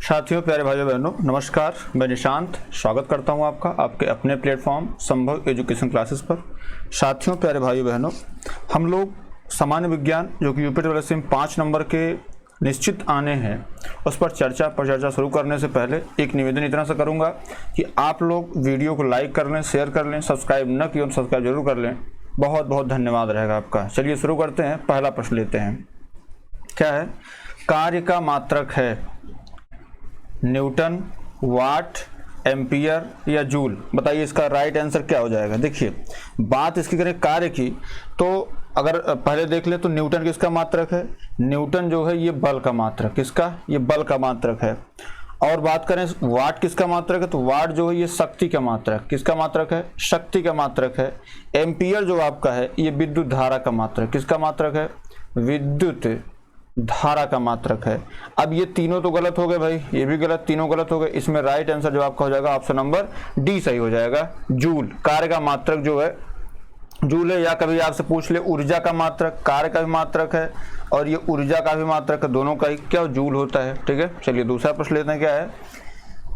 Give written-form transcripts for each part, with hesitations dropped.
साथियों, प्यारे भाइयों बहनों, नमस्कार। मैं निशांत स्वागत करता हूं आपका आपके अपने प्लेटफॉर्म संभव एजुकेशन क्लासेस पर। साथियों, प्यारे भाइयों बहनों, हम लोग सामान्य विज्ञान जो कि यूपी ट्वेल्थ में 5 नंबर के निश्चित आने हैं उस पर चर्चा शुरू करने से पहले एक निवेदन इतना सा करूंगा कि आप लोग वीडियो को लाइक कर लें, शेयर कर लें, सब्सक्राइब न किए तो सब्सक्राइब जरूर कर लें। बहुत बहुत धन्यवाद रहेगा आपका। चलिए शुरू करते हैं। पहला प्रश्न लेते हैं। क्या है? कार्य का मात्रक है न्यूटन, वाट, एम्पियर या जूल। बताइए इसका राइट आंसर क्या हो जाएगा। देखिए, बात इसकी करें कार्य की तो अगर पहले देख ले तो न्यूटन किसका मात्रक है? न्यूटन जो है ये बल का मात्रक, किसका? ये बल का मात्रक है। और बात करें वाट किसका मात्रक है तो वाट जो है ये शक्ति का मात्रक, किसका मात्रक है? शक्ति का मात्रक है। एम्पियर जो आपका है ये विद्युत धारा का मात्रक, किसका मात्रक है? विद्युत धारा का मात्रक है। अब ये तीनों तो गलत हो गए भाई, ये भी गलत, तीनों गलत हो गए। इसमें राइट आंसर जो आपका हो जाएगा ऑप्शन नंबर डी सही हो जाएगा। जूल, कार्य का मात्रक जो है जूल है। या कभी आपसे पूछ ले ऊर्जा का मात्रक, कार्य का भी मात्रक है और ये ऊर्जा का भी मात्रक है, दोनों का ही क्या जूल होता है। ठीक है, चलिए दूसरा प्रश्न लेते हैं। क्या है?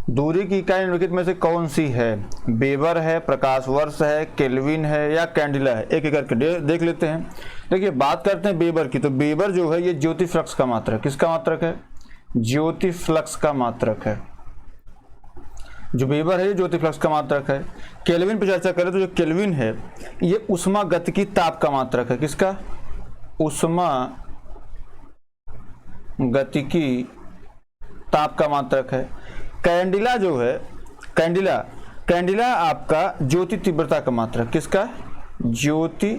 दूरी की इकाई निम्नलिखित में से कौन सी है? वेबर है, प्रकाश वर्ष है, केल्विन है या कैंडिला है? एक एक करके देख लेते हैं। देखिए, बात करते हैं वेबर की तो वेबर जो है ये ज्योति फ्लक्स का मात्रक, किसका मात्रक है? ज्योति फ्लक्स का मात्रक है। जो वेबर है ये ज्योति फ्लक्स का मात्रक है। केल्विन पर चर्चा करें तो जो केल्विन है ये उष्मा गतिकी ताप का मात्रक है, किसका? उष्मा गतिकी ताप का मात्रक है। कैंडिला जो है कैंडिला आपका ज्योति तीव्रता का मात्रक, किसका? ज्योति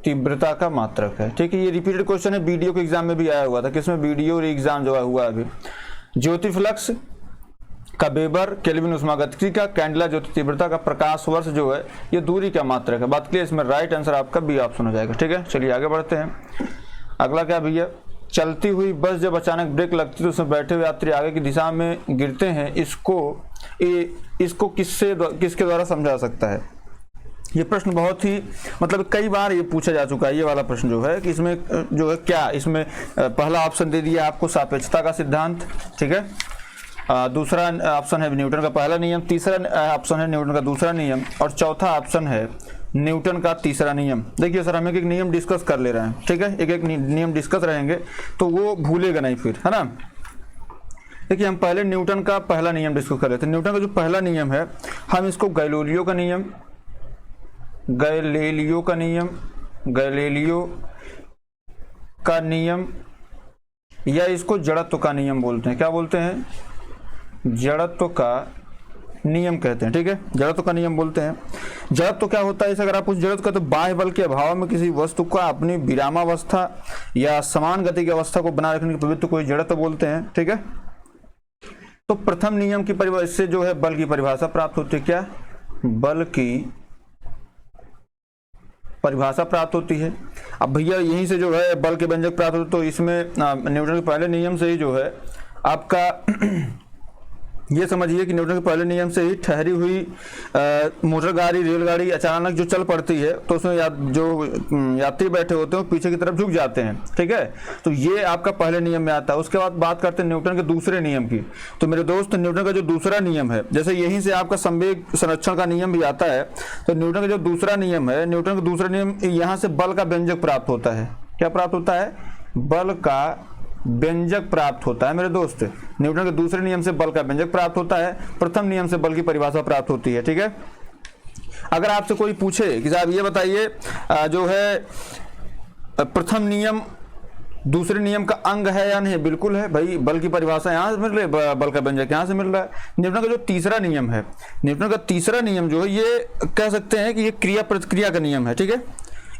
तीव्रता का मात्रक है। ठीक है, ये रिपीटेड क्वेश्चन है, वीडियो के एग्जाम में भी आया हुआ था। किसमें? वीडियो एग्जाम जो हुआ अभी। ज्योति फ्लक्स का वेबर, केल्विन उष्मागतिकी का, कैंडिला ज्योति तीव्रता का, प्रकाश वर्ष जो है ये दूरी का मात्रक है। बात क्लियर? इसमें राइट आंसर आपका बी ऑप्शन हो जाएगा। ठीक है, चलिए आगे बढ़ते हैं। अगला क्या भैया? चलती हुई बस जब अचानक ब्रेक लगती है तो उसमें बैठे हुए यात्री आगे की दिशा में गिरते हैं, इसको किसके द्वारा समझा सकता है? ये प्रश्न बहुत ही कई बार ये पूछा जा चुका है। ये वाला प्रश्न जो है कि इसमें जो है क्या, इसमें पहला ऑप्शन दे दिया आपको सापेक्षता का सिद्धांत। ठीक है, दूसरा ऑप्शन है न्यूटन का पहला नियम, तीसरा ऑप्शन है न्यूटन का दूसरा नियम और चौथा ऑप्शन है न्यूटन का तीसरा नियम। देखिए सर, हम एक एक नियम डिस्कस कर ले रहे हैं। ठीक है, एक एक नियम डिस्कस रहेंगे तो वो भूलेगा नहीं फिर, है ना। देखिए, हम पहले न्यूटन का पहला नियम डिस्कस कर लेते हैं। न्यूटन का जो पहला नियम है हम इसको गैलीलियो का नियम या इसको जड़त्व का नियम बोलते हैं। क्या बोलते हैं? जड़त्व का नियम कहते हैं। ठीक है, जड़त्व का नियम बोलते हैं। जड़त्व क्या होता है? इसे अगर आप उस जड़त्व का तो बाह्य बल के अभाव में किसी वस्तु का अपनी विरामावस्था या समान गति की अवस्था को बनाए रखने की प्रवृत्ति को जड़त्व बोलते हैं। ठीक है, तो प्रथम नियम की परिभाषा, इससे जो है बल की परिभाषा प्राप्त होती है। क्या? बल की परिभाषा प्राप्त होती है। अब भैया यहीं से जो है बल के व्यंजक प्राप्त होते, तो इसमें न्यूटन के पहले नियम से ही जो है आपका ये समझिए कि न्यूटन के पहले नियम से ही ठहरी हुई मोटर गाड़ी, रेलगाड़ी अचानक जो चल पड़ती है तो उसमें जो यात्री बैठे होते हैं पीछे की तरफ झुक जाते हैं। ठीक है, तो ये आपका पहले नियम में आता है। उसके बाद बात करते हैं न्यूटन के दूसरे नियम की। तो मेरे दोस्त, न्यूटन का जो दूसरा नियम है, जैसे यहीं से आपका संवेग संरक्षण का नियम भी आता है, तो न्यूटन का जो दूसरा नियम है, न्यूटन का दूसरा नियम यहाँ से बल का व्यंजक प्राप्त होता है। क्या प्राप्त होता है? बल का व्यंजक प्राप्त होता है मेरे दोस्त। न्यूटन के दूसरे नियम से बल का व्यंजक प्राप्त होता है, प्रथम नियम से बल की परिभाषा प्राप्त होती है। ठीक है, अगर आपसे कोई पूछे कि साहब ये बताइए जो है प्रथम नियम दूसरे नियम का अंग है या नहीं? बिल्कुल है भाई, बल की परिभाषा यहाँ से मिल रही है, बल का व्यंजक यहाँ से मिल रहा है। न्यूटन का जो तीसरा नियम है, न्यूटन का तीसरा नियम जो है ये कह सकते हैं कि ये क्रिया प्रतिक्रिया का नियम है। ठीक है,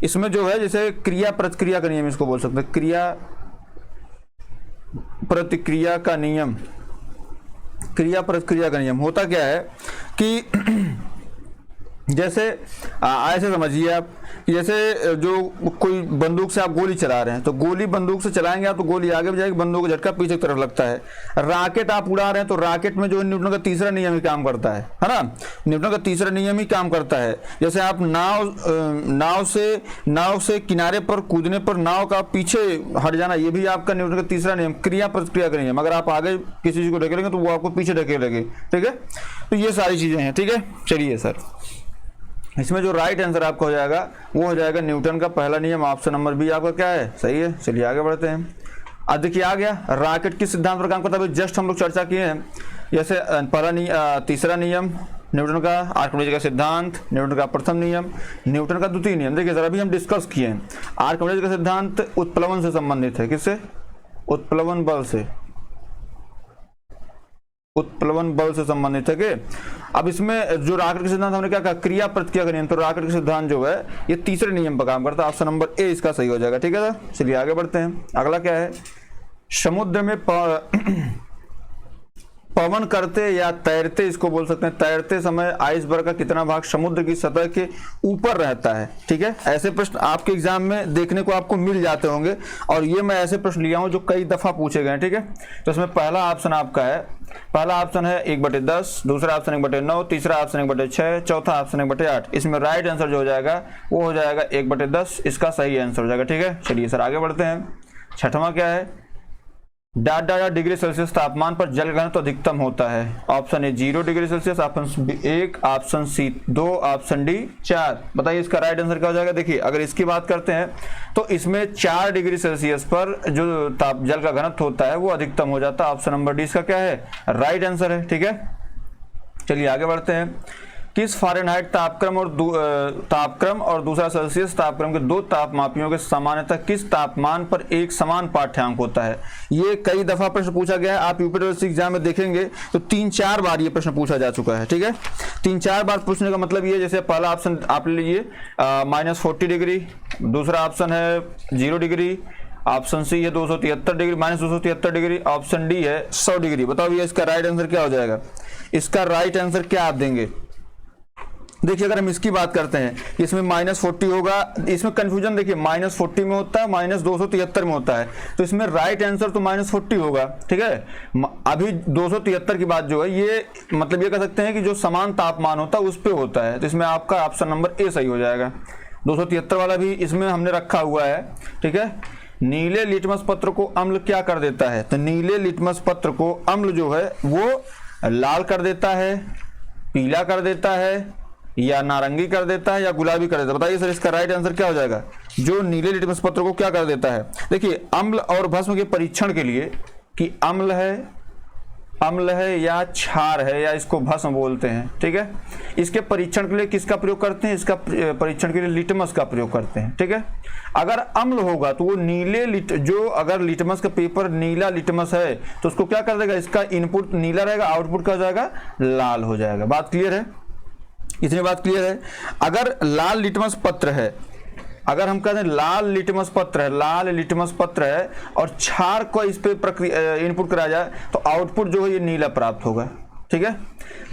इसमें जो है जैसे क्रिया प्रतिक्रिया का नियम इसको बोल सकते हैं, क्रिया प्रतिक्रिया का नियम। क्रिया प्रतिक्रिया का नियम होता क्या है कि जैसे ऐसे समझिए आप, जैसे जो कोई बंदूक से आप गोली चला रहे हैं, तो गोली बंदूक से चलाएंगे आप तो गोली आगे भी जाएगी, बंदूक का झटका पीछे की तरफ लगता है। रॉकेट आप उड़ा रहे हैं तो रॉकेट में जो है न्यूटन का तीसरा नियम ही काम करता है ना, न्यूटन का तीसरा नियम ही काम करता है। जैसे आप नाव से किनारे पर कूदने पर नाव का पीछे हट जाना, ये भी आपका न्यूटन का तीसरा नियम, क्रिया प्रतिक्रिया का नियम। अगर आप आगे किसी चीज को ढकेलेंगे तो वो आपको पीछे ढकेलेंगे, ठीक है। तो ये सारी चीजें हैं, ठीक है। चलिए सर, इसमें जो राइट आंसर आपका हो जाएगा वो हो जाएगा न्यूटन का पहला नियम। ऑप्शन नंबर बी आपका क्या है, सही है। चलिए आगे बढ़ते हैं। अब देखिए आ गया, रॉकेट किस सिद्धांत पर काम करता है, जस्ट हम लोग चर्चा किए हैं। जैसे तीसरा नियम न्यूटन का आर्किमिडीज का सिद्धांत, न्यूटन का प्रथम नियम, न्यूटन का द्वितीय नियम। देखिए सर अभी हम डिस्कस किए हैं, आर्किमिडीज का सिद्धांत उत्प्लवन से संबंधित है। किससे? उत्प्लवन बल से, उत्प्लवन बल से संबंधित है कि। अब इसमें जो रॉकेट के सिद्धांत हमने क्या कहा, क्रिया प्रतिक्रिया का नियम, तो रॉकेट के सिद्धांत जो है ये तीसरे नियम पर काम करता है। ऑप्शन नंबर ए इसका सही हो जाएगा, ठीक है सर। चलिए आगे बढ़ते हैं। अगला क्या है, समुद्र में पवन करते या तैरते, इसको बोल सकते हैं, तैरते समय आइसबर्ग का कितना भाग समुद्र की सतह के ऊपर रहता है, ठीक है। ऐसे प्रश्न आपके एग्जाम में देखने को आपको मिल जाते होंगे, और ये मैं ऐसे प्रश्न लिया हूं जो कई दफा पूछे गए, ठीक है। तो इसमें पहला ऑप्शन आपका है, पहला ऑप्शन है 1/10, दूसरा ऑप्शन 1/9, तीसरा ऑप्शन 1/6, चौथा ऑप्शन 1/8। इसमें राइट आंसर जो हो जाएगा वो हो जाएगा 1/10, इसका सही आंसर हो जाएगा, ठीक है। चलिए सर आगे बढ़ते हैं। छठवां क्या है, डाटा डिग्री सेल्सियस तापमान पर जल घनत्व अधिकतम होता है। Option A 0 degree Celsius, option 1, option C 2, option D 4। बताइए इसका राइट आंसर क्या हो जाएगा। देखिए अगर इसकी बात करते हैं तो इसमें 4 डिग्री सेल्सियस पर जो जल का घनत्व होता है वो अधिकतम हो जाता है। ऑप्शन नंबर डी इसका क्या है, राइट आंसर है, ठीक है। चलिए आगे बढ़ते हैं। किस फारेनहाइट तापक्रम और दूसरा सेल्सियस तापक्रम के दो तापमापियों के सामान्यतः किस तापमान पर एक समान पाठ्यांक होता है। ये कई दफा प्रश्न पूछा गया है, आप यूपीएससी एग्जाम में देखेंगे तो 3-4 बार ये प्रश्न पूछा जा चुका है, ठीक है। 3-4 बार पूछने का मतलब ये, जैसे पहला ऑप्शन आप ले लीजिए -40 डिग्री, दूसरा ऑप्शन है 0 डिग्री, ऑप्शन सी है 273 डिग्री, -273 डिग्री, ऑप्शन डी है 100 डिग्री। बताओ ये इसका राइट आंसर क्या हो जाएगा। इसका राइट आंसर क्या आप देंगे। देखिए अगर हम इसकी बात करते हैं, इसमें -40 होगा, इसमें कंफ्यूजन देखिए -40 में होता है, -273 में होता है, तो इसमें राइट आंसर तो -40 होगा, ठीक है। अभी 273 की बात जो है ये मतलब ये कह सकते हैं कि जो समान तापमान होता है उस पे होता है, तो इसमें आपका ऑप्शन नंबर ए सही हो जाएगा। 273 वाला भी इसमें हमने रखा हुआ है, ठीक है। नीले लिटमस पत्र को अम्ल क्या कर देता है, तो नीले लिटमस पत्र को अम्ल जो है वो लाल कर देता है, पीला कर देता है, या नारंगी कर देता है, या गुलाबी कर देता है। बताइए सर इसका राइट आंसर क्या हो जाएगा। जो नीले लिटमस पत्र को क्या कर देता है, देखिए अम्ल और भस्म के परीक्षण के लिए कि अम्ल है या क्षार है या इसको भस्म बोलते हैं, ठीक है। इसके परीक्षण के लिए किसका प्रयोग करते हैं, इसका परीक्षण के लिए लिटमस का प्रयोग करते हैं, ठीक है। अगर अम्ल होगा तो वो अगर लिटमस का पेपर नीला लिटमस है तो उसको क्या कर देगा, इसका इनपुट नीला रहेगा, आउटपुट क्या हो जाएगा, लाल हो जाएगा। बात क्लियर है, इतनी बात क्लियर है। अगर लाल लिटमस पत्र है, अगर हम कहते हैं लाल लिटमस पत्र है और क्षार को इस पे प्रक्रिया इनपुट कराया जाए तो आउटपुट जो है ये नीला प्राप्त होगा, ठीक है।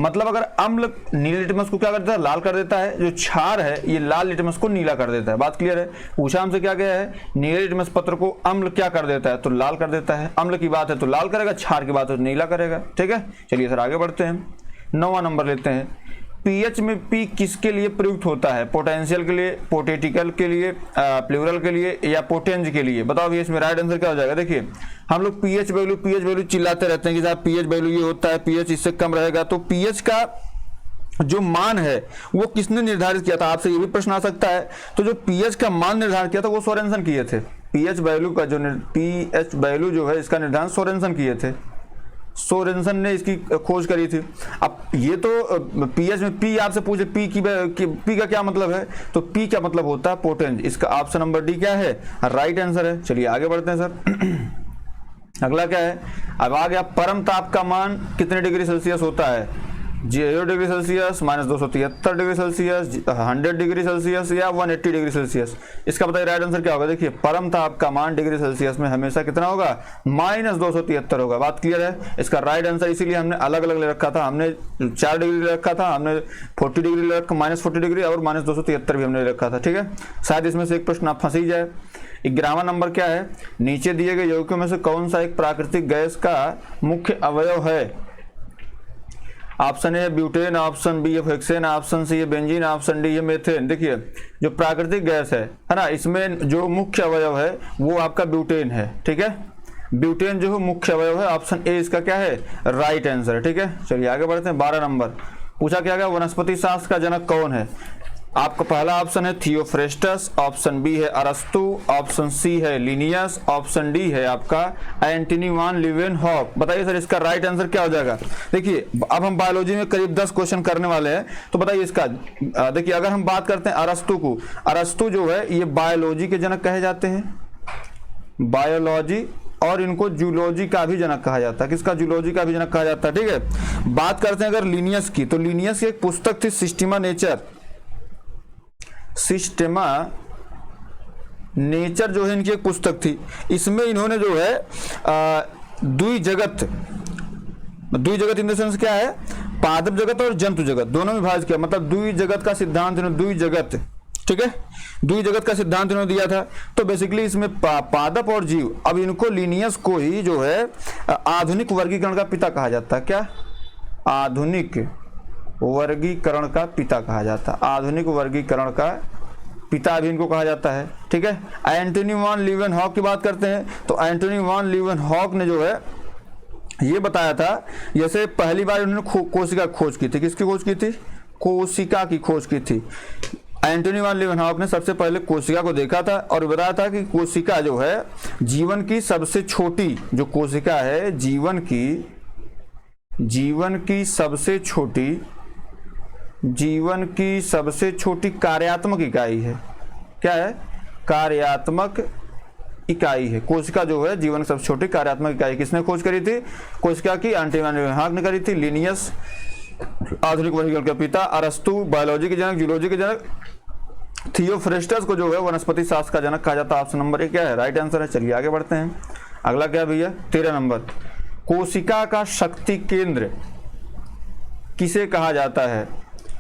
मतलब अगर अम्ल नीले लिटमस को क्या करता है, लाल कर देता है, जो क्षार है ये लाल लिटमस को नीला कर देता है। बात क्लियर है। पूछा हमसे क्या गया है, नीले लिटमस पत्र को अम्ल क्या कर देता है, तो लाल कर देता है। अम्ल की बात है तो लाल करेगा, क्षार की बात है तो नीला करेगा, ठीक है। चलिए सर आगे बढ़ते हैं। 9वां नंबर लेते हैं। पीएच में पी किसके लिए प्रयुक्त होता है, पोटेंशियल के लिए, पोटेटिकल के लिए, प्लूरल के लिए, या पोटेंज के लिए। बताओ ये इसमें राइट आंसर क्या हो जाएगा। देखिए हम लोग पीएच वैल्यू चिल्लाते रहते हैं कि साहब पीएच वैल्यू ये होता है, पीएच इससे कम रहेगा। तो पीएच का जो मान है वो किसने निर्धारित किया था, आपसे ये भी प्रश्न आ सकता है। तो जो पीएच का मान निर्धारित किया था वो सोरेनसन किए थे। पीएच वैल्यू जो है इसका निर्धारण सोरेनसन किए थे, सोरेनसन ने इसकी खोज करी थी। अब ये तो पीएच में पी आपसे पूछे पी का क्या मतलब है, तो पी का मतलब होता है पोटेंज। इसका ऑप्शन नंबर डी क्या है, राइट आंसर है। चलिए आगे बढ़ते हैं सर। अगला क्या है, अब आ गया परम ताप का मान कितने डिग्री सेल्सियस होता है। 0 degree Celsius, -273 degree Celsius, 100 degree Celsius या 180 डिग्री सेल्सियस। इसका बताइए राइट आंसर क्या होगा। देखिए परम ताप का मान डिग्री सेल्सियस में हमेशा कितना होगा, -273 होगा। बात क्लियर है। इसका राइट आंसर इसीलिए हमने अलग अलग ले रखा था, हमने 4 डिग्री ले रखा था, हमने 40 डिग्री ले रखा, -40 डिग्री और -273 भी हमने ले रखा था। ठीक है, शायद इसमें से एक प्रश्न आप फंस ही जाए। 11वां नंबर क्या है, नीचे दिए गए यौगिकों में से कौन सा एक प्राकृतिक गैस का मुख्य अवयव है। Option A butane, option B है हेक्सेन, ऑप्शन सी है बेंजीन, ऑप्शन डी है मेथेन। देखिए जो प्राकृतिक गैस है ना, इसमें जो मुख्य अवयव है वो आपका ब्यूटेन है। ठीक है, ब्यूटेन जो मुख्य अवयव है, ऑप्शन ए इसका क्या है, राइट आंसर। ठीक है, चलिए आगे बढ़ते हैं। 12 नंबर पूछा क्या गया, वनस्पति शास्त्र का जनक कौन है। आपका पहला ऑप्शन है थियोफ्रेस्टस, ऑप्शन बी है अरस्तु, ऑप्शन सी है लिनियस, ऑप्शन डी है आपका एंटनी वान लीवेनहॉक। बताइए सर इसका राइट आंसर क्या हो जाएगा। देखिए अब हम बायोलॉजी में करीब 10 क्वेश्चन करने वाले हैं, तो बताइए इसका। देखिए अगर हम बात करते हैं अरस्तु को, अरस्तु जो है ये बायोलॉजी के जनक कहे जाते हैं, बायोलॉजी, और इनको जूलॉजी का भी जनक कहा जाता है। किसका, जूलॉजी का भी जनक कहा जाता है। ठीक है, बात करते हैं अगर लिनियस की, तो लिनियस की एक पुस्तक थी सिस्टेमा नेचर, सिस्टेमा नेचर जो है इनकी एक पुस्तक थी। इसमें इन्होंने जो है द्विजगत इन द सेंस क्या है, पादप जगत और जंतु जगत दोनों में विभाजित किया, मतलब द्विजगत का सिद्धांत इन्होंने, द्विजगत, ठीक है, द्विजगत का सिद्धांत इन्होंने दिया था। तो बेसिकली इसमें पादप और जीव, अब इनको लिनियस को ही जो है आधुनिक वर्गीकरण का पिता कहा जाता है। क्या, आधुनिक वर्गीकरण का पिता कहा जाता है, आधुनिक वर्गीकरण का पिता भी इनको कहा जाता है। ठीक है, एंटनी वान लीवेनहॉक की बात करते हैं, तो एंटनी वान लीवेनहॉक ने जो है ये बताया था, जैसे पहली बार उन्होंने कोशिका खोज की थी। किसकी खोज की थी, कोशिका की खोज की थी। एंटनी वान लीवेनहॉक ने सबसे पहले कोशिका को देखा था और बताया था कि कोशिका जो है जीवन की सबसे छोटी, जो कोशिका है जीवन की सबसे छोटी कार्यात्मक इकाई है। क्या है, कार्यात्मक इकाई है। कोशिका जो है जीवन की सबसे छोटी कार्यात्मक इकाई किसने खोज करी थी, कोशिका की एंटनी वान लीवेनहॉक ने करी थी। लिनियस आधुनिक वर्गीकरण का पिता, अरस्तु बायोलॉजी के जनक, जूलॉजी के जनक, थियोफ्रेस्टस को जो है वनस्पति शास्त्र का जनक कहा जाता है। ऑप्शन नंबर 1 क्या है, राइट आंसर है। चलिए आगे बढ़ते हैं। अगला क्या भैया, 13 नंबर, कोशिका का शक्ति केंद्र किसे कहा जाता है,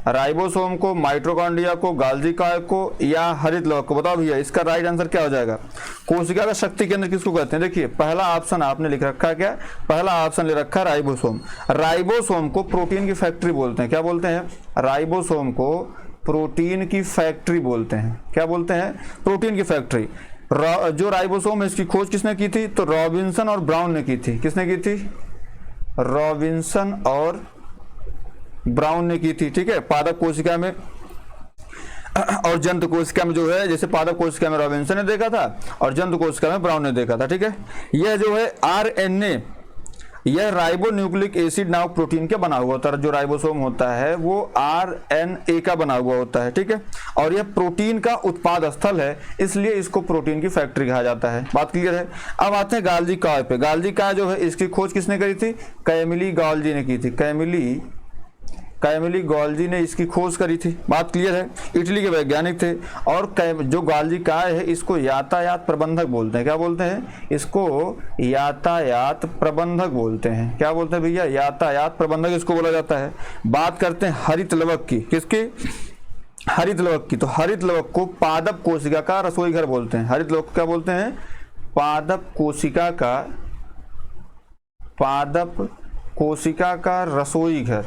राइबोसोम को, माइटोकॉन्ड्रिया को, गाल्जी काय को या हरित लवक को। बताओ भैया इसका राइट आंसर क्या हो जाएगा। कोशिका का शक्ति केंद्र किसको कहते हैं। देखिए पहला ऑप्शन आपने लिख रखा है, क्या, पहला ऑप्शन ले रखा है राइबोसोम। राइबोसोम को प्रोटीन की फैक्ट्री बोलते हैं। क्या बोलते हैं, राइबोसोम को प्रोटीन की फैक्ट्री बोलते हैं। क्या बोलते हैं, प्रोटीन की फैक्ट्री। जो राइबोसोम है इसकी खोज किसने की थी, तो रॉबिन्सन और ब्राउन ने की थी। किसने की थी, रॉबिन्सन और ब्राउन ने की थी। ठीक है, पादप कोशिका में और जंतु कोशिका में जो है, जैसे पादप कोशिका में रॉबिन्सन ने देखा था और जंतु कोशिका में ब्राउन ने देखा था। ठीक है, यह जो है आरएनए, यह राइबो न्यूक्लिक एसिड नामक प्रोटीन का बना हुआ होता है। जो राइबोसोम होता है वो आरएनए का बना हुआ होता है। ठीक है, और यह प्रोटीन का उत्पाद स्थल है, इसलिए इसको प्रोटीन की फैक्ट्री कहा जाता है। बात क्लियर है। अब आते हैं गाल्जी काय पे। गाल्जी काय जो है इसकी खोज किसने करी थी, कैमिली गाल्जी ने की थी। कैमिली गाल्जी ने इसकी खोज करी थी। बात क्लियर है, इटली के वैज्ञानिक थे। और जो गाल्जी काय है इसको यातायात प्रबंधक बोलते हैं। क्या बोलते हैं, इसको यातायात प्रबंधक बोलते हैं। क्या बोलते हैं भैया, यातायात प्रबंधक इसको बोला जाता है। बात करते हैं हरित लवक की। किसकी, हरित लवक की। तो हरित लवक को पादप कोशिका का रसोई घर बोलते हैं। हरित लवक को क्या बोलते हैं, पादप कोशिका का रसोई घर,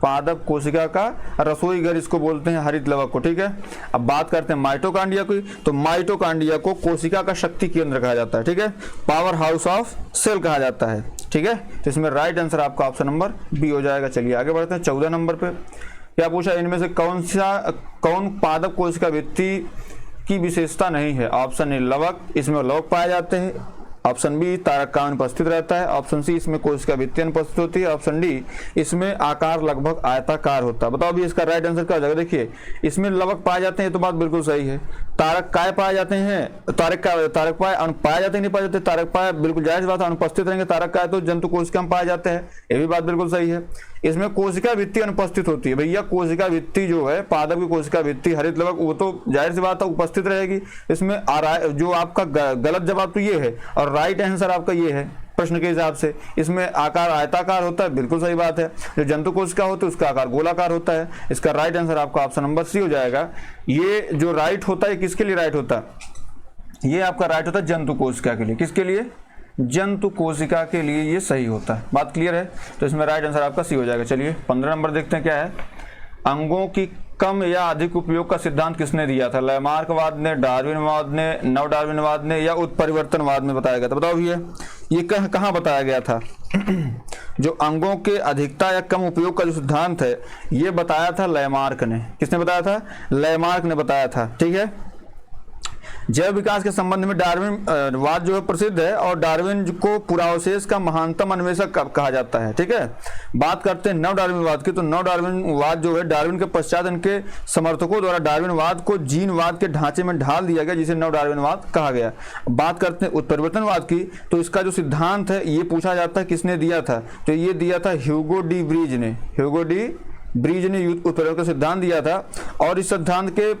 पादप कोशिका का रसोई घर इसको बोलते हैं हरित लवक को। ठीक है, अब बात करते हैं माइटोकॉन्ड्रिया की। तो माइटोकॉन्ड्रिया को कोशिका का शक्ति केंद्र कहा जाता है। ठीक है, पावर हाउस ऑफ सेल कहा जाता है। ठीक है, तो इसमें राइट आंसर आपका ऑप्शन नंबर बी हो जाएगा। चलिए आगे बढ़ते हैं। 14 नंबर पे क्या पूछा, इनमें से कौन पादप कोशिका भित्ति की विशेषता नहीं है। ऑप्शन ए लवक, इसमें लवक पाए जाते हैं। ऑप्शन बी तारक का अनुपस्थित रहता है, ऑप्शन सी इसमें कोशिका भित्ति अनुपस्थित होती है, ऑप्शन डी इसमें आकार लगभग आयताकार होता है। बताओ भी इसका राइट आंसर क्या हो जाएगा। देखिए इसमें लवक पाए जाते हैं, ये तो बात बिल्कुल सही है। तारक काय पाए जाते हैं, तारक पाए पाए जाते नहीं पाए जाते, तारक पाए बिल्कुल जायज बात है, अनुपस्थित रहेंगे तारक काय तो जंतु कोशिका में पाए जाते हैं, ये भी बात बिल्कुल सही है। इसमें कोशिका भित्ति अनुपस्थित होती है, भैया कोशिका भित्ति जो है पादप की कोशिका भित्ति हरित लवक वो तो जाहिर सी बात है उपस्थित रहेगी। इसमें जो आपका गलत जवाब तो ये है और राइट आंसर आपका ये है प्रश्न के हिसाब से। इसमें आकार आयताकार होता है, बिल्कुल सही बात है। जो जंतु कोशिका होती है उसका आकार गोलाकार होता है। इसका राइट आंसर आपका ऑप्शन नंबर सी हो जाएगा। ये जो राइट होता है किसके लिए राइट होता है, ये आपका राइट होता है जंतु कोशिका के लिए। किसके लिए, जंतु कोशिका के लिए ये सही होता है। बात क्लियर है, तो इसमें राइट आंसर आपका सी हो जाएगा। चलिए 15 नंबर देखते हैं क्या है। अंगों की कम या अधिक उपयोग का सिद्धांत किसने दिया था, लैमार्कवाद ने, डार्विनवाद ने, नव डार्विनवाद ने या उत्परिवर्तनवाद में बताया गया था। बताओ भैया ये कहाँ बताया गया था। जो अंगों के अधिकता या कम उपयोग का जो सिद्धांत है ये बताया था लैमार्क ने। किसने बताया था, लैमार्क ने बताया था। ठीक है, जैव विकास के संबंध में डार्विन वाद जो है प्रसिद्ध है और डार्विन को पुरावशेष का महानतम अन्वेषक कहा जाता है। ठीक है, बात करते हैं नव डार्विनवाद की, तो नव डार्विनवाद जो है डार्विन के पश्चात इनके समर्थकों द्वारा डार्विनवाद को जीनवाद के ढांचे में ढाल दिया गया, जिसे नव डार्विनवाद कहा गया। बात करते हैं उत्परिवर्तनवाद की, तो इसका जो सिद्धांत है ये पूछा जाता है किसने दिया था, तो ये दिया था ह्यूगो डी ब्रीज ने। ह्यूगो डी ब्रीज ने उत्परिवर्तन का सिद्धांत दिया था और इस सिद्धांत के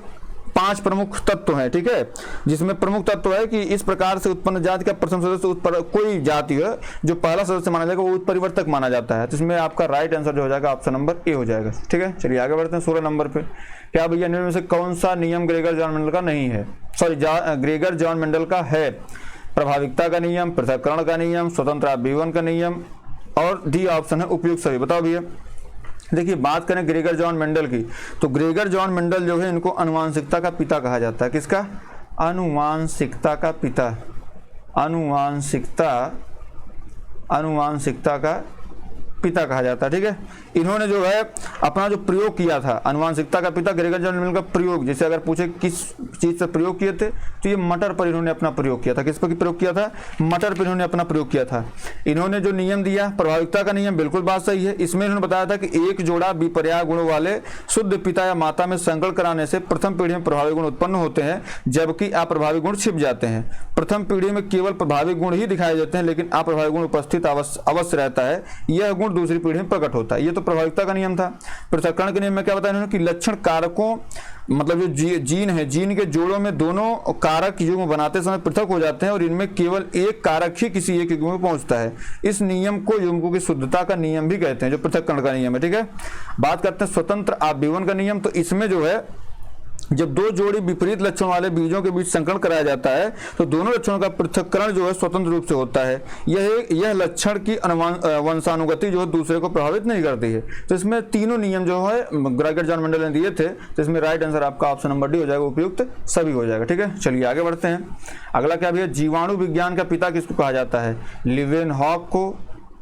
5 प्रमुख तत्व हैं। ठीक है, जिसमें प्रमुख तत्व है कि इस प्रकार से उत्पन्न जाति का प्रथम सदस्य कोई जाति है जो पहला सदस्य माना जाएगा वो उत्परिवर्तक माना जाता है। तो इसमें आपका राइट आंसर जो हो जाएगा ऑप्शन नंबर ए हो जाएगा। ठीक है, चलिए आगे बढ़ते हैं 16 नंबर पे। क्या भैया निम्न में से कौन सा नियम ग्रेगर जॉन मेंडल का नहीं है, सॉरी ग्रेगर जॉन मेंडल का है। प्रभाविकता का नियम, पृथक्करण का नियम, स्वतंत्र आजीवन का नियम और डी ऑप्शन है उपयुक्त सभी। बताओ भैया, देखिए बात करें ग्रेगर जॉन मेंडल की, तो ग्रेगर जॉन मेंडल जो है इनको आनुवांशिकता का पिता कहा जाता है। किसका, आनुवांशिकता का पिता, आनुवांशिकता का पिता कहा जाता है। ठीक है, इन्होंने जो है अपना जो प्रयोग किया था, आनुवांशिकता का पिता ग्रेगर जॉन मेंडल का प्रयोग, जैसे अगर पूछे किस चीज से प्रयोग किए थे तो ये मटर पर इन्होंने अपना प्रयोग किया था। किस पर प्रयोग किया था, मटर पर इन्होंने अपना प्रयोग किया था। इन्होंने जो नियम दिया प्रभाविकता का नियम, बिल्कुल बात सही है। इसमें इन्होंने बताया था कि एक जोड़ा विपर्याय गुणों वाले शुद्ध पिता या माता में संकरण कराने से प्रथम पीढ़ी में प्रभावी गुण उत्पन्न होते हैं जबकि अप्रभावी गुण छिप जाते हैं। प्रथम पीढ़ी में केवल प्रभावी गुण ही दिखाई देते हैं लेकिन अप्रभावी गुण उपस्थित अवश्य रहता है, यह गुण दूसरी पीढ़ी में प्रकट होता है। ये तो प्रभाविकता का नियम था। पृथक्करण के नियम में क्या बताया इन्होंने कि लक्षण कारकों मतलब जो जीन है, जीन के जोड़ों में दोनों कारक युग्म बनाते समय पृथक हो जाते हैं और इनमें केवल एक कारक ही किसी एक युग्म में पहुंचता है। इस नियम को युग्मकों की शुद्धता का नियम भी कहते हैं, जो पृथक्करण का नियम है। ठीक है, बात करते हैं स्वतंत्र आजीवन का नियम, तो इसमें जो है जब दो जोड़ी विपरीत लक्षण वाले बीजों के बीच संकरण कराया जाता है तो दोनों लक्षणों का पृथक्करण जो है स्वतंत्र रूप से होता है। यह लक्षण की वंशानुगति जो है दूसरे को प्रभावित नहीं करती है। तो इसमें तीनों नियम जो है ग्रेगर जॉन मेंडल ने दिए थे, तो इसमें राइट आंसर आपका ऑप्शन नंबर डी हो जाएगा, उपयुक्त सभी हो जाएगा। ठीक है, चलिए आगे बढ़ते हैं। अगला क्या भैया, जीवाणु विज्ञान का पिता किसको कहा जाता है, लिवेनहॉक को,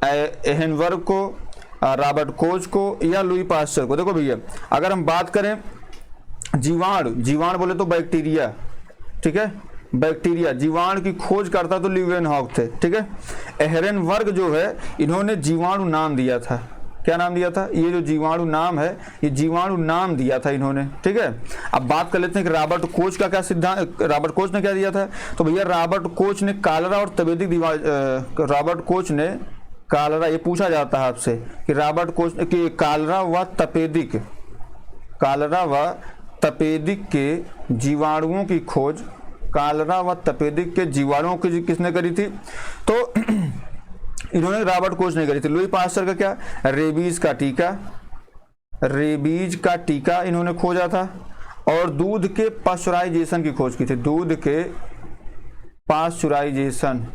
एहनबर्ग को, रॉबर्ट कोच को या लुई पास्चर को। देखो भैया अगर हम बात करें जीवाणु बोले तो बैक्टीरिया। ठीक है, बैक्टीरिया जीवाणु की खोज करता तो लिवेनहॉक थे। ठीक है, एहरेनबर्ग जो है इन्होंने जीवाणु नाम दिया था। क्या नाम दिया था, ये जो जीवाणु नाम है ये जीवाणु नाम दिया था इन्होंने। ठीक है, अब बात कर लेते हैं कि रॉबर्ट कोच का क्या सिद्धांत, रॉबर्ट कोच ने क्या दिया था, तो भैया रॉबर्ट कोच ने कालरा और तपेदिक रॉबर्ट कोच ने कालरा, ये पूछा जाता है आपसे कि रॉबर्ट कोच की कालरा व तपेदिक के जीवाणुओं की खोज, कालरा व तपेदिक के जीवाणुओं की किसने करी थी, तो इन्होंने रॉबर्ट कोच ने करी थी। लुई पास्चर का क्या, रेबीज का टीका इन्होंने खोजा था और दूध के पास्चुराइजेशन की खोज की थी। दूध के पास्चुराइजेशन,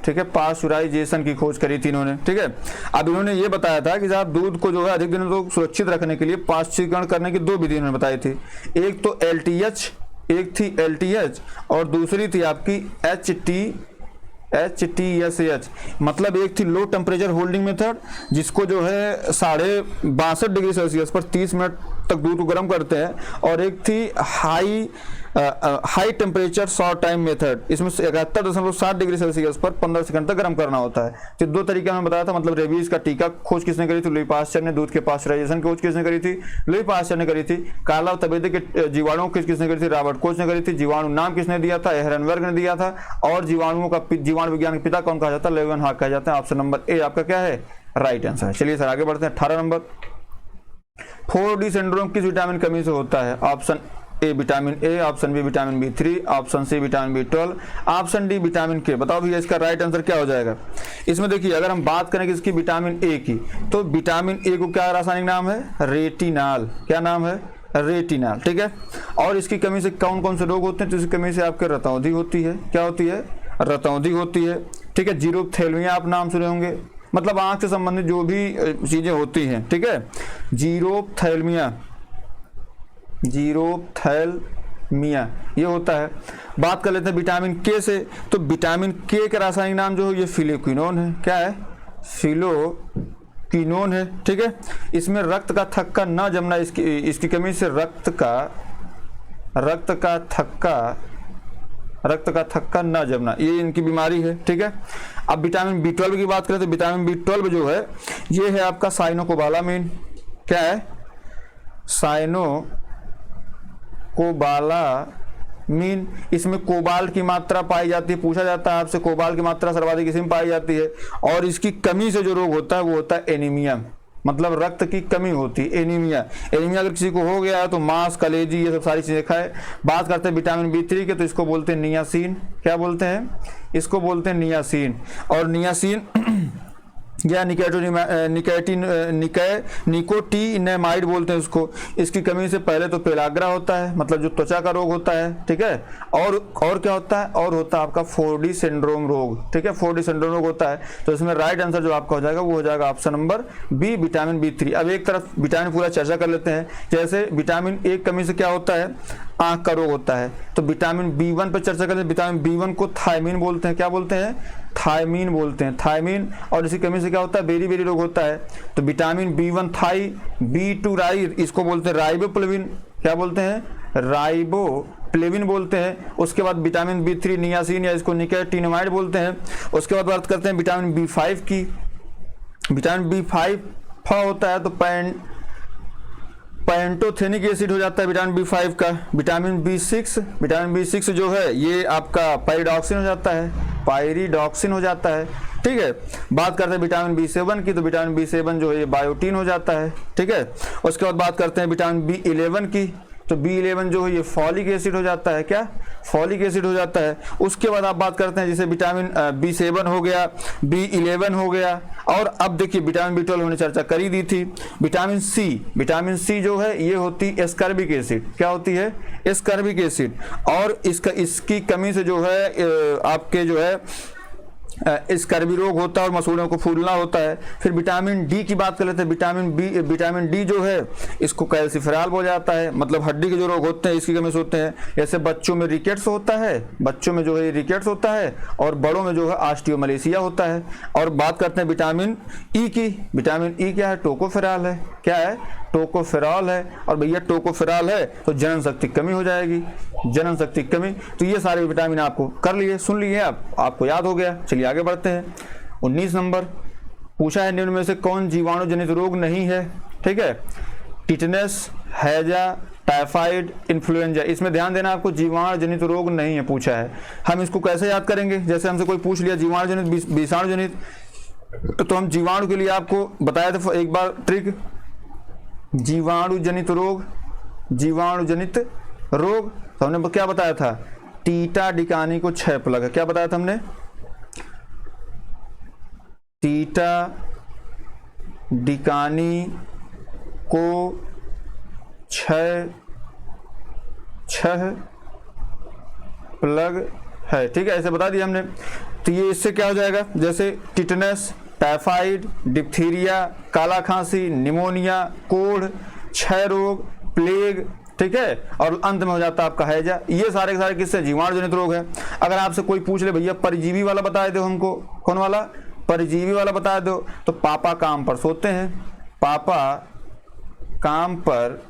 ठीक है, पास्चुराइजेशन की खोज करी थी इन्होंने। ठीक है, अब इन्होंने ये बताया था कि साहब दूध को जो है अधिक दिनों तक सुरक्षित रखने के लिए पाश्चुरीकरण करने की 2 विधि इन्होंने बताई थी। एक तो एक थी एलटीएच और दूसरी थी आपकी HTSH, मतलब एक थी लो टेम्परेचर होल्डिंग मेथड जिसको जो है 62.5 डिग्री सेल्सियस पर 30 मिनट तक दूध को गर्म करते हैं, और एक थी high temperature short time method, इसमें 71.7 डिग्री सेल्सियस पर 15 सेकंड तक गर्म करना होता है। तो दो तरीके मैंने बताया था, मतलब रेबीज का टीका खोज किसने करी थी? लुई पास्चर ने। दूध के पास्चराइजेशन की खोज किसने करी थी? लुई पास्चर ने करी थी। काला तपेदे के जीवाणुओं की किसने करी थी? रॉबर्ट कोच ने करी थी। जीवाणु नाम किसने दिया था? एहरनबर्ग ने दिया था। और जीवाणुओं का जीवाणु विज्ञान के पिता कौन कहा जाता है? लेवेनहॉक कहा जाता है। ऑप्शन नंबर ए आपका क्या है? राइट आंसर है। चलिए सर आगे बढ़ते हैं। 18 नंबर, 4D सिंड्रोम किस विटामिन कमी से होता है? Option A vitamin A, option B vitamin B3, option C vitamin B12, option D vitamin K. बताओ भैया इसका राइट आंसर क्या हो जाएगा? इसमें देखिए अगर हम बात करें इसकी विटामिन ए की, तो विटामिन ए को क्या रासायनिक नाम है? रेटिनॉल। क्या नाम है? रेटिनॉल। ठीक है। और इसकी कमी से कौन कौन से रोग होते हैं? तो इसकी कमी से आपके रतौंधी होती है। क्या होती है? रतौंधी होती है। ठीक है। जीरोप्थेल्मिया आप नाम सुने होंगे, मतलब आंख से संबंधित जो भी चीजें होती हैं। ठीक है। जीरोप्थेल्मिया, जीरोप्थेल्मिया ये होता है। बात कर लेते हैं विटामिन के से, तो विटामिन के का रासायनिक नाम जो है ये फिलोक्विनोन है। क्या है? फिलोक्विनोन है। ठीक है। इसमें रक्त का थक्का न जमना, इसकी कमी से रक्त का थक्का न जमना, ये इनकी बीमारी है। ठीक है। अब विटामिन B12 की बात करें तो विटामिन B12 जो है ये है आपका साइनोकोबालामीन। क्या है? साइनोकोबालामीन। इसमें कोबाल्ट की मात्रा पाई जाती है। पूछा जाता है आपसे कोबाल्ट की मात्रा सर्वाधिक इसी में पाई जाती है। और इसकी कमी से जो रोग होता है वो होता है एनीमिया, मतलब रक्त की कमी होती है। एनीमिया, एनीमिया अगर किसी को हो गया है तो मांस, कलेजी, ये सब सारी चीजें खाए। बात करते हैं विटामिन B3 के, तो इसको बोलते हैं नियासिन। क्या बोलते हैं? इसको बोलते हैं नियासिन। और नियासिन या निकोटिनेमाइड बोलते हैं उसको। इसकी कमी से पहले तो पेलाग्रा होता है, मतलब जो त्वचा का रोग होता है। ठीक है। और क्या होता है? और होता है आपका 4D सिंड्रोम रोग। ठीक है। 4D सिंड्रोम रोग होता है। तो इसमें राइट आंसर जो आपका हो जाएगा वो हो जाएगा option number B vitamin B3। अब एक तरफ विटामिन पूरा चर्चा कर लेते हैं। जैसे विटामिन ए कमी से क्या होता है? आंख का रोग होता है। तो विटामिन B1 पर चर्चा करते हैं। विटामिन B1 को थायमीन बोलते हैं। क्या बोलते हैं? थायमीन बोलते हैं, थायमीन। और इसी कमी से क्या होता है? बेरी बेरी रोग होता है। तो विटामिन B1 थाई, B2 राई, इसको बोलते हैं राइबोप्लेविन। क्या बोलते हैं? राइबोप्लेविन बोलते हैं। उसके बाद विटामिन B3 नियासिन, या इसको निकोटिनेमाइड बोलते हैं। उसके बाद बात करते हैं विटामिन B5 की। विटामिन B5 होता है तो पैंटोथेनिक एसिड हो जाता है विटामिन B5 का। विटामिन B6 जो है ये आपका पाइरिडॉक्सिन हो जाता है, पाइरिडॉक्सिन हो जाता है। ठीक है। बात करते हैं विटामिन B7 की, तो विटामिन B7 जो है ये बायोटीन हो जाता है। ठीक है। उसके बाद बात करते हैं विटामिन B11 की, तो B11 जो है ये फॉलिक एसिड हो जाता है। क्या? फॉलिक एसिड हो जाता है। उसके बाद आप बात करते हैं जैसे विटामिन B7 हो गया, B11 हो गया। और अब देखिए विटामिन B12 हमने चर्चा कर ही दी थी। विटामिन सी जो है ये होती है एस्कॉर्बिक एसिड। क्या होती है? Ascorbic acid. और इसकी कमी से जो है आपके जो है स्कर्वी रोग होता है और मसूड़ों को फूलना होता है। फिर विटामिन डी की बात कर लेते हैं। विटामिन डी जो है इसको कैल्सिफेरॉल हो जाता है, मतलब हड्डी के जो रोग होते हैं इसकी कमी से होते हैं। जैसे बच्चों में रिकेट्स होता है, बच्चों में जो है रिकेट्स होता है, और बड़ों में जो है ऑस्टियोमलेशिया होता है। और बात करते हैं विटामिन ई की। विटामिन ई क्या है? टोकोफेरॉल है। क्या है? टोकोफेरॉल है। और भैया टोकोफेरॉल है तो जनन शक्ति कमी हो जाएगी, जनन शक्ति कमी। तो ये सारे विटामिन आपको कर लिए, सुन लिए, आपको याद हो गया। चलिए आगे बढ़ते हैं। 19 नंबर पूछा है निम्न में से कौन जीवाणु जनित रोग नहीं है? ठीक है। टिटनेस, हैजा, टाइफाइड, इन्फ्लुएंजा। इसमें ध्यान देना आपको जीवाणु जनित रोग नहीं है पूछा है। हम इसको कैसे याद करेंगे? जैसे हमसे कोई पूछ लिया जीवाणु जनित, विषाणु जनित, तो हम जीवाणु के लिए आपको बताया था एक बार ट्रिक, जीवाणु जनित रोग, जीवाणु जनित रोग। तो हमने क्या बताया था? टीटा डिकानी को 6 प्लग। क्या बताया था हमने? टीटा डिकानी को 6 प्लग है। ठीक है, ऐसे बता दिया हमने। तो ये इससे क्या हो जाएगा? जैसे टिटनेस, टाइफाइड, डिप्थीरिया, काला खांसी, निमोनिया, कोढ़, क्षय रोग, प्लेग। ठीक है। और अंत में हो जाता है आपका हैजा। ये सारे के सारे किससे? जीवाणु जनित रोग है। अगर आपसे कोई पूछ ले भैया परजीवी वाला बता दो हमको, कौन वाला? परजीवी वाला बता दो, तो पापा काम पर सोते हैं, पापा काम पर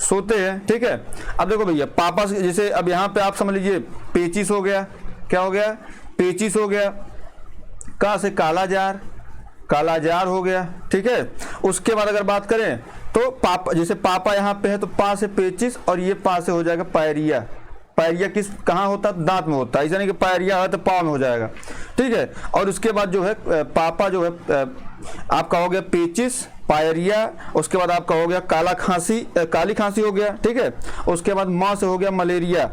सोते हैं, ठीक है। अब देखो भैया पापा से, जैसे अब यहाँ पे आप समझ लीजिए पेचिस हो गया, क्या हो गया, पेचिस हो गया, कहाँ से, कालाजार, कालाजार हो गया, ठीक है। उसके बाद अगर बात करें तो पापा, जैसे पापा यहाँ पे है तो पा से पेचिस और ये पा से हो जाएगा पायरिया। पायरिया किस, कहाँ होता है, दांत में होता है, ऐसा नहीं कि पायरिया है तो पाँव में हो जाएगा, ठीक है। और उसके बाद जो है पापा जो है आपका हो गया पेचिस, पायरिया, उसके बाद आपका हो गया काला खांसी, काली खांसी हो गया, ठीक है। उसके बाद माँ से हो गया मलेरिया,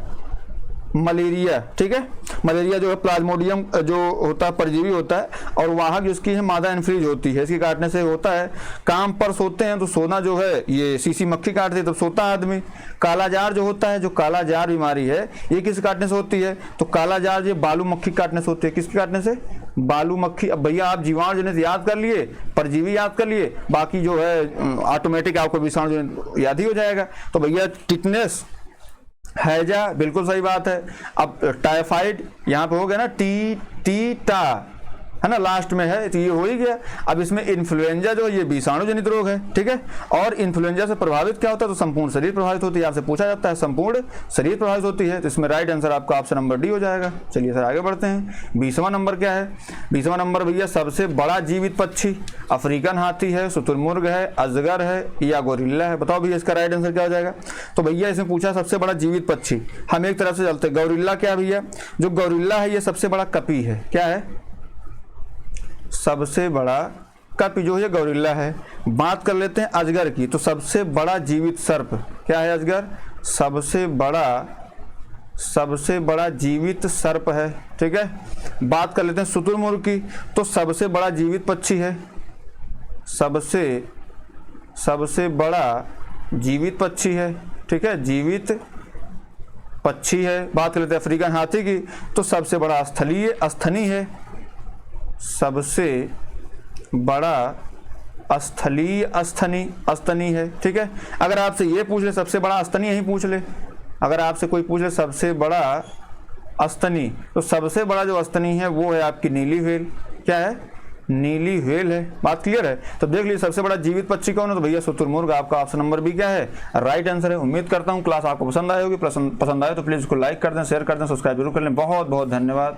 मलेरिया, ठीक है। मलेरिया जो है प्लाज्मोडियम जो होता है परजीवी होता है, और वाहक जो इसकी है मादा एनफ्रीज होती है, इसके काटने से होता है। काम पर सोते हैं तो सोना जो है ये सीसी मक्खी काटती है तब सोता है आदमी। कालाजार जो होता है, जो कालाजार बीमारी है ये किस काटने से होती है, तो कालाजार ये बालू मक्खी काटने से होती है। किसके काटने से, बालू मक्खी। अब भैया आप जीवाणु जनित याद कर लिए, परजीवी याद कर लिए, बाकी जो है ऑटोमेटिक आपको विषाणु जनित याद ही हो जाएगा। तो भैया टिटनेस, हैजा, बिल्कुल सही बात है। अब टाइफाइड यहाँ पे हो गया ना, टीटा है ना, लास्ट में है तो ये हो ही गया। अब इसमें इन्फ्लुएंजा जो है ये विषाणु जनित रोग है, ठीक है। और इन्फ्लुएंजा से प्रभावित क्या होता है, तो संपूर्ण शरीर प्रभावित होती है। आपसे पूछा जाता है संपूर्ण शरीर प्रभावित होती है, तो इसमें राइट आंसर आपका ऑप्शन नंबर डी हो जाएगा। चलिए सर आगे बढ़ते हैं। 20वां नंबर क्या है, 20वां नंबर भैया सबसे बड़ा जीवित पक्षी, अफ्रीकन हाथी है, शुतुरमुर्ग है, अजगर है या गोरिल्ला है। बताओ भैया इसका राइट आंसर क्या हो जाएगा। तो भैया इसमें पूछा सबसे बड़ा जीवित पक्षी, हम एक तरफ से चलते हैं। गौरिल्ला क्या भैया, जो गौरिल्ला है ये सबसे बड़ा कपी है, क्या है, सबसे बड़ा कपी जो है गौरिल्ला है। बात कर लेते हैं अजगर की, तो सबसे बड़ा जीवित सर्प क्या है, अजगर सबसे बड़ा जीवित सर्प है, ठीक है। बात कर लेते हैं शुतुरमुर्ग की, तो सबसे बड़ा जीवित पक्षी है, सबसे बड़ा जीवित पक्षी है, ठीक है, जीवित पक्षी है। बात कर लेते हैं अफ्रीकन हाथी की, तो सबसे बड़ा स्थनी है, सबसे बड़ा स्थनी है, ठीक है। अगर आपसे ये पूछ ले सबसे बड़ा स्तनी, यही पूछ ले, अगर आपसे कोई पूछ ले सबसे बड़ा स्तनी, तो सबसे बड़ा जो स्तनी है वो है आपकी नीली व्हेल, क्या है, नीली व्हेल है। बात क्लियर है। तो देख लीजिए सबसे बड़ा जीवित पक्षी कौन है, तो भैया शुतुरमुर्ग आपका ऑप्शन नंबर बी क्या है, राइट आंसर है। उम्मीद करता हूँ क्लास आपको पसंद आई होगी। पसंद आए तो प्लीज इसको लाइक कर दें, शेयर कर दें, सब्सक्राइब जरूर कर लें। बहुत बहुत धन्यवाद।